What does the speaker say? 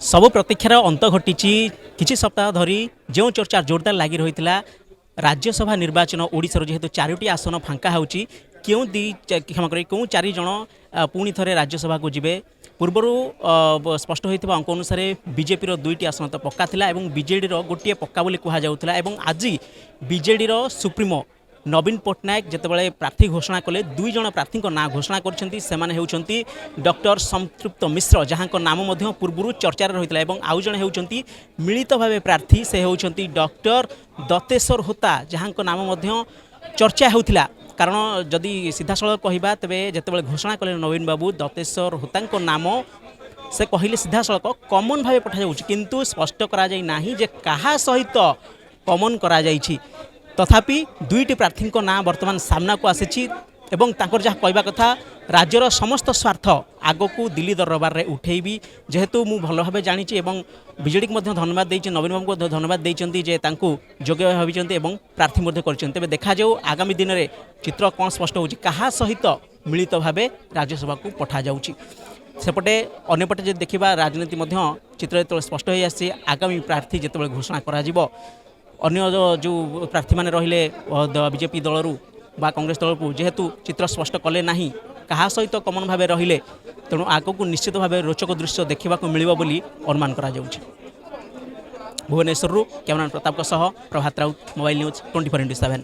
सबु प्रतीक्षार अंत घटी किछि सप्ताह धरी जो चर्चा जोरदार लगी रही राज्यसभा निर्वाचन ओडिशार जेहेतु चारोटी आसन फांका होची क्यों क्षमा करें क्यों चार जन पुणी थे राज्यसभा को जीवे पूर्वर स्पष्ट होता अंक अनुसार बीजेपी दुईटी आसन तो पक्का थिला एवं बीजेडी गोटे पक्का बोली कहुला एवं आज बीजेडी सुप्रीमो नवीन पट्टनायक जितेबाला प्रार्थी घोषणा कले दुई जन प्रार्थी ना घोषणा कर डॉक्टर संतृप्त मिश्र जहाँ नाम पूर्व चर्चार रही है आउ जड़े होती मिलित भाव प्रार्थी से होती डॉक्टर दत्तेश्वर होता जहाँ नाम चर्चा होता कारण जदि सीधासलख कहवा तेरे जितेबाला घोषणा कले नवीन बाबू दत्तेश्वर होता नाम से कहले सीधासलख कमन भाव पठा किंतु स्पष्ट करा जाई नाही जे कहा सहित कमन करा जाइछि तथापि दुईटी प्रार्थी ना बर्तमान सामना को आसी एवं तांकर जहाँ कहवा कथा राज्यर समस्त स्वार्थ आग को दिल्ली दरबार में उठेबी जेहेतु मु भल भाव जानी बीजेडी को धन्यवाद देती नवीन बाबू को धन्यवाद देती जे योग्य भाई प्रार्थी कर देखा जाऊ आगामी दिन में चित्र कौन स्पष्ट हो सहित मिलित भाव राज्यसभा को पठा जाऊँगी सेपटे अंपटे जो देखा राजनीति चित्र जो स्पष्ट हो आसी आगामी प्रार्थी जिते घोषणा करा अन्य जो प्रार्थी मैंने रहिले बीजेपी दलरू बा कांग्रेस दल को जेहेतु चित्र स्पष्ट कले नहीं कहा सहित कमन भाव रहिले तेणु आग को निश्चित भाव रोचक दृश्य देखा मिलिବ बोली अनुमान करा जाउछि। भुवनेश्वर कैमरामैन प्रताप प्रभात राउत मोबाइल न्यूज 24x7।